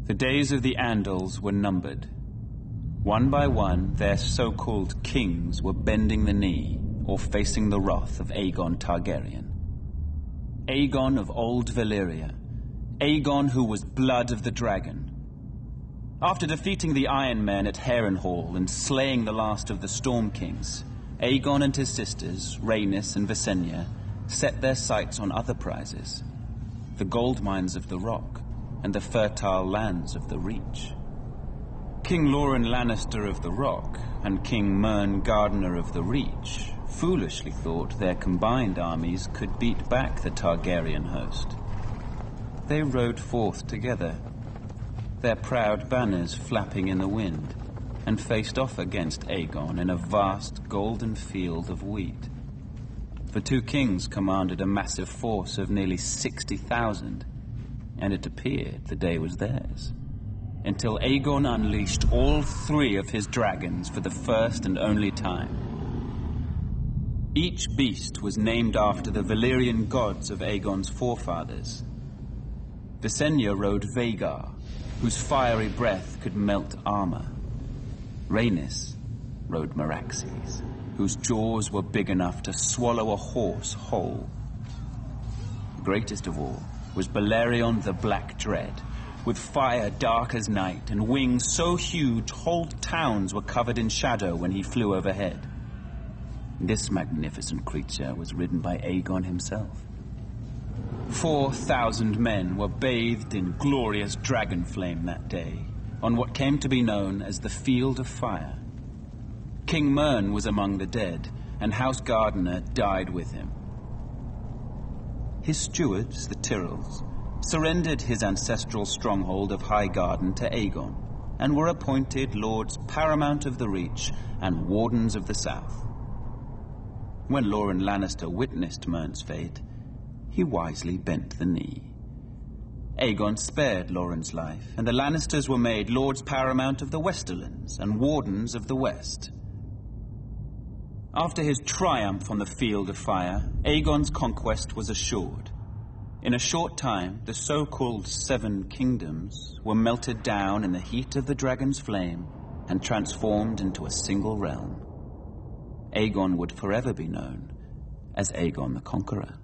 The days of the Andals were numbered. One by one, their so-called kings were bending the knee or facing the wrath of Aegon Targaryen. Aegon of old Valyria. Aegon who was blood of the dragon. After defeating the Iron Men at Harrenhal and slaying the last of the Storm Kings, Aegon and his sisters, Rhaenys and Visenya, set their sights on other prizes. The gold mines of the Rock and the fertile lands of the Reach. King Loren Lannister of the Rock and King Mern Gardener of the Reach foolishly thought their combined armies could beat back the Targaryen host. They rode forth together, their proud banners flapping in the wind, and faced off against Aegon in a vast golden field of wheat. The two kings commanded a massive force of nearly 60,000, and it appeared the day was theirs, until Aegon unleashed all three of his dragons for the first and only time. Each beast was named after the Valyrian gods of Aegon's forefathers. Visenya rode Vhagar, whose fiery breath could melt armor. Rhaenys rode Meraxes, whose jaws were big enough to swallow a horse whole. Greatest of all was Balerion the Black Dread, with fire dark as night and wings so huge whole towns were covered in shadow when he flew overhead. This magnificent creature was ridden by Aegon himself. 4,000 men were bathed in glorious dragon flame that day, on what came to be known as the Field of Fire. King Mern was among the dead, and House Gardener died with him. His stewards, the Tyrells, surrendered his ancestral stronghold of Highgarden to Aegon, and were appointed Lords Paramount of the Reach and Wardens of the South. When Loren Lannister witnessed Mern's fate, he wisely bent the knee. Aegon spared Loren's life, and the Lannisters were made Lords Paramount of the Westerlands and Wardens of the West. After his triumph on the Field of Fire, Aegon's conquest was assured. In a short time, the so-called Seven Kingdoms were melted down in the heat of the dragon's flame and transformed into a single realm. Aegon would forever be known as Aegon the Conqueror.